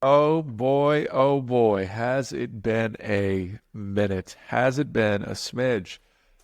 Oh boy, has it been a minute? Has it been a smidge?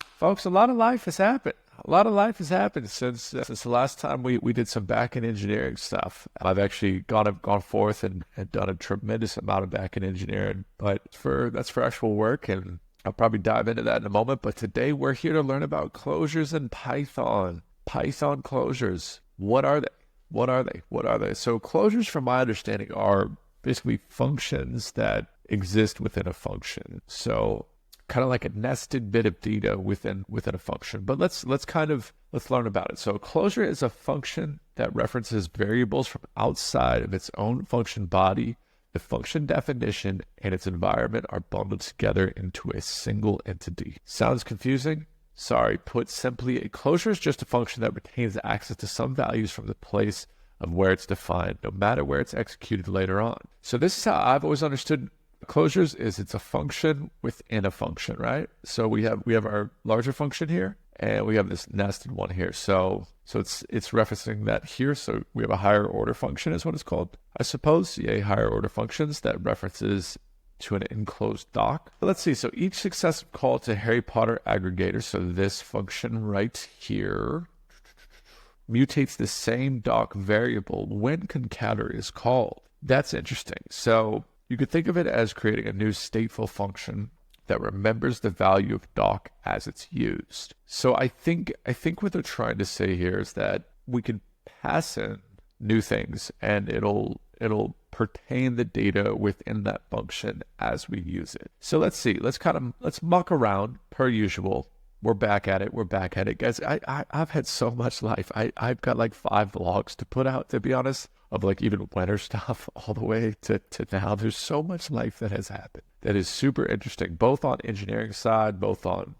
Folks, a lot of life has happened. A lot of life has happened since the last time we did some back-end engineering stuff. I've actually gone forth and done a tremendous amount of back-end engineering, but that's for actual work, and I'll probably dive into that in a moment. But today we're here to learn about closures in Python. Python closures. What are they? What are they? What are they? So closures, from my understanding, are basically functions that exist within a function. So kind of like a nested bit of data within a function. But let's learn about it. So a closure is a function that references variables from outside of its own function body. The function definition and its environment are bundled together into a single entity. Sounds confusing? Sorry, put simply, a closure is just a function that retains access to some values from the place of where it's defined, no matter where it's executed later on. So this is how I've always understood closures. Is it's a function within a function, right? So we have our larger function here, and we have this nested one here. So it's referencing that here. So we have a higher order function is what it's called, I suppose. Yeah, higher order functions that references to an enclosed doc. Let's see. So each successive call to Harry Potter aggregator, so this function right here, mutates the same doc variable when concatenator is called. That's interesting. So you could think of it as creating a new stateful function that remembers the value of doc as it's used. So I think what they're trying to say here is that we can pass in new things and it'll pertain the data within that function as we use it. So let's see. Let's muck around per usual. We're back at it, guys. I've had so much life. I've got like 5 vlogs to put out, to be honest, of like even winter stuff all the way to now. There's so much life that has happened that is super interesting, both on engineering side, both on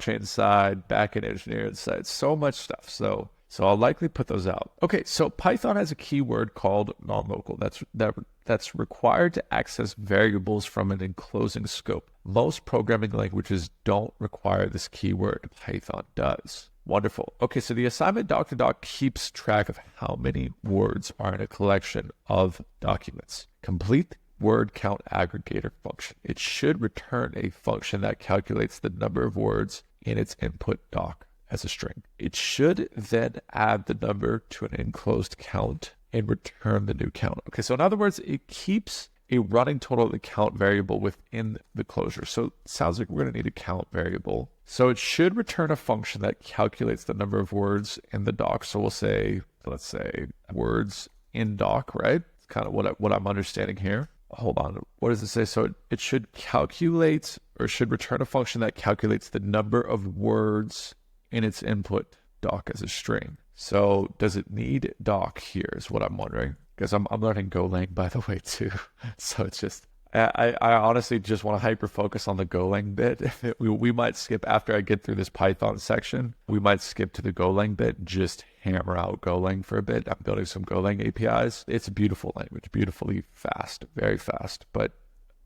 chain side, back-end engineering side, so much stuff. So I'll likely put those out. Okay, so Python has a keyword called non-local that's required to access variables from an enclosing scope. Most programming languages don't require this keyword. Python does. Wonderful. Okay, so the assignment doc2doc keeps track of how many words are in a collection of documents. Complete word count aggregator function. It should return a function that calculates the number of words in its input doc as a string. It should then add the number to an enclosed count and return the new count. Okay, so in other words, it keeps a running total of the count variable within the closure. So it sounds like we're going to need a count variable. So it should return a function that calculates the number of words in the doc. So we'll say, let's say words in doc, right? It's kind of what I'm understanding here. Hold on. What does it say? So it should calculate, or should return a function that calculates the number of words in its input doc as a string. So does it need doc here is what I'm wondering, because I'm learning Golang, by the way, too. So it's just, I honestly just want to hyper focus on the Golang bit. We might skip, after I get through this Python section, we might skip to the Golang bit, just hammer out Golang for a bit. I'm building some Golang APIs. It's a beautiful language, beautifully fast, very fast, but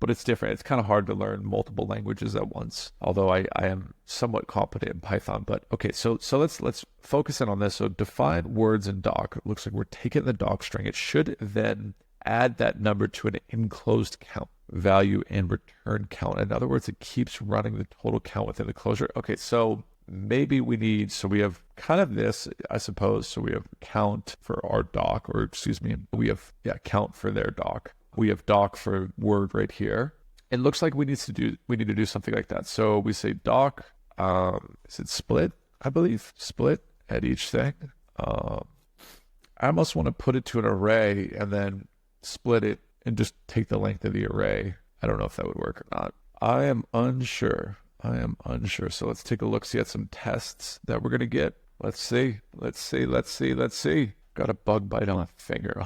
it's different. It's kind of hard to learn multiple languages at once, although I am somewhat competent in Python. But okay, so let's focus in on this. So define words in doc. It looks like we're taking the doc string. It should then add that number to an enclosed count value and return count. In other words, it keeps running the total count within the closure. Okay, so maybe so we have kind of this, I suppose. So we have count for our doc, or excuse me, we have, count for their doc. We have doc for word right here. It looks like we need to do something like that. So we say doc, is it split? I believe split at each thing. I almost want to put it to an array and then split it and just take the length of the array. I don't know if that would work or not. I am unsure. So let's take a look, see at some tests that we're gonna get. Let's see. Got a bug bite on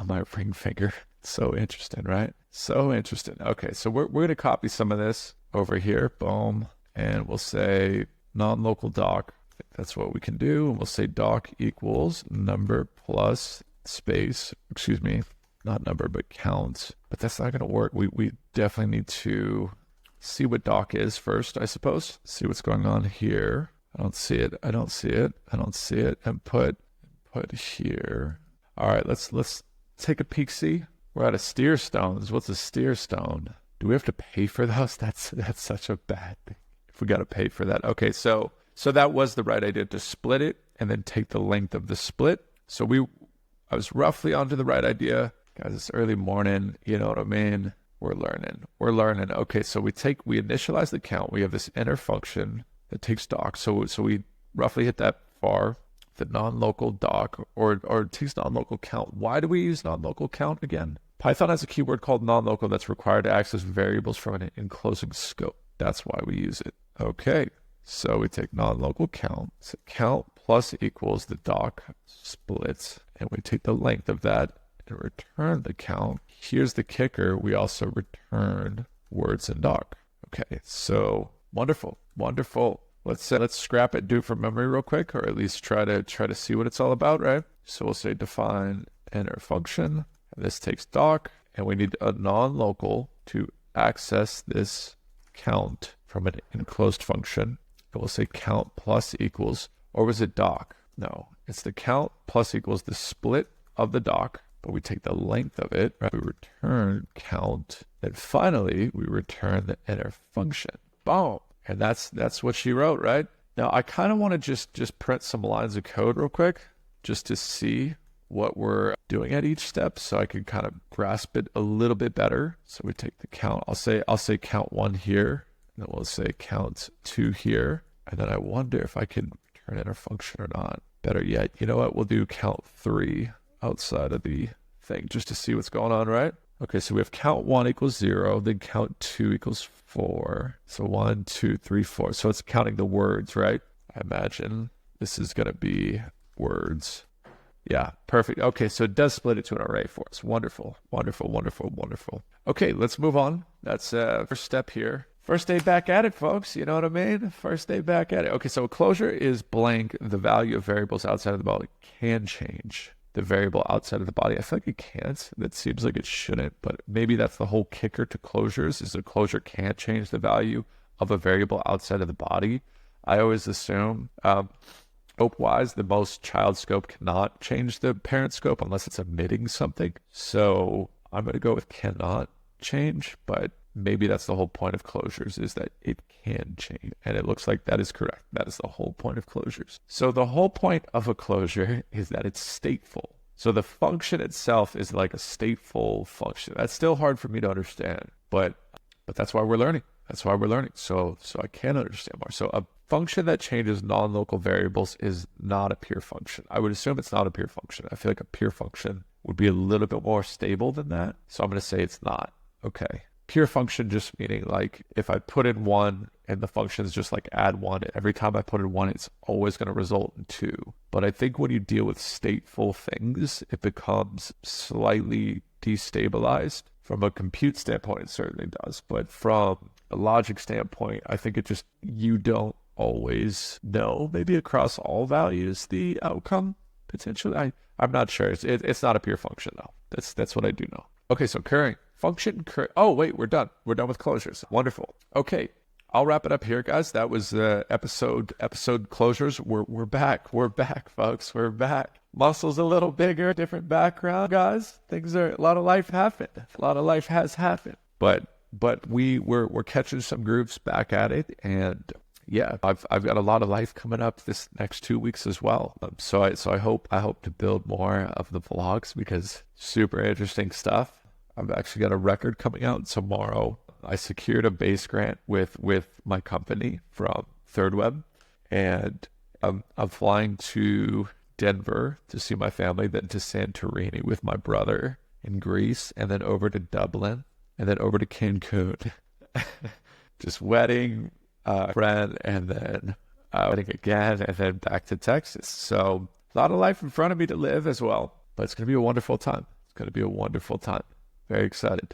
my ring finger. So interesting, right? So interesting. Okay, so we're going to copy some of this over here. Boom. And we'll say non-local doc. That's what we can do. And we'll say doc equals number plus space. Excuse me, not number, but count. But that's not going to work. We definitely need to see what doc is first, I suppose. See what's going on here. I don't see it. And put here. All right, let's take a peek, see. We're out of steer stones. What's a steer stone? Do we have to pay for those? That's such a bad thing. If we got to pay for that. Okay, so that was the right idea, to split it and then take the length of the split. So I was roughly onto the right idea. Guys, it's early morning, you know what I mean? We're learning. Okay, so we initialize the count. We have this inner function that takes doc. So we roughly hit that far, the non-local doc, or it takes non-local count. Why do we use non-local count again? Python has a keyword called non-local that's required to access variables from an enclosing scope. That's why we use it. Okay, so we take non-local count. So count plus equals the doc splits, and we take the length of that and return the count. Here's the kicker. We also return words in doc. Okay, so wonderful. Let's scrap it, do it from memory real quick, or at least try to see what it's all about, right? So we'll say define inner function. And this takes doc, and we need a non-local to access this count from an enclosed function. And we'll say count plus equals, or was it doc? No, it's the count plus equals the split of the doc, but we take the length of it, right? We return count, and finally we return the inner function. Boom. And that's what she wrote, right? Now I kind of want to just print some lines of code real quick, just to see what we're doing at each step, so I can kind of grasp it a little bit better. So we take the count. I'll say count 1 here, and then we'll say count 2 here, and then I wonder if I can return inner function or not. Better yet, you know what? We'll do count 3 outside of the thing, just to see what's going on, right? Okay, so we have count 1 equals 0, then count 2 equals 4. So 1, 2, 3, 4. So it's counting the words, right? I imagine this is going to be words. Yeah, perfect. Okay, so it does split it to an array for us. Wonderful. Okay, let's move on. That's first step here. First day back at it, folks. You know what I mean? First day back at it. Okay, so a closure is blank. The value of variables outside of the body can change the variable outside of the body. I feel like it can't. That seems like it shouldn't, but maybe that's the whole kicker to closures, is a closure can't change the value of a variable outside of the body. I always assume, scope-wise, the most child scope cannot change the parent scope unless it's omitting something. So I'm going to go with cannot change, but maybe that's the whole point of closures, is that it can change. And it looks like that is correct. That is the whole point of closures. So the whole point of a closure is that it's stateful. So the function itself is like a stateful function. That's still hard for me to understand, but that's why we're learning. So I can understand more. So a function that changes non-local variables is not a pure function. I would assume it's not a pure function. I feel like a pure function would be a little bit more stable than that. So I'm going to say it's not. Okay. Pure function just meaning like if I put in 1 and the function is just like add 1, every time I put in 1, it's always going to result in 2. But I think when you deal with stateful things, it becomes slightly destabilized. From a compute standpoint, it certainly does. But from a logic standpoint, I think it just, you don't always know, maybe across all values, the outcome potentially. I'm not sure. It's not a pure function though. That's what I do know. Okay, so current function. Oh wait, we're done. We're done with closures. Wonderful. Okay, I'll wrap it up here, guys. That was episode closures. We're back. We're back, folks. We're back. Muscles a little bigger, different background, guys. A lot of life happened. A lot of life has happened. But we're catching some grooves back at it, and yeah, I've got a lot of life coming up this next 2 weeks as well. So I hope to build more of the vlogs, because super interesting stuff. I've actually got a record coming out tomorrow. I secured a base grant with my company from Third Web, and I'm flying to Denver to see my family, then to Santorini with my brother in Greece, and then over to Dublin, and then over to Cancun. Just wedding, friend, and then wedding again, and then back to Texas. So a lot of life in front of me to live as well, but it's going to be a wonderful time. Very excited.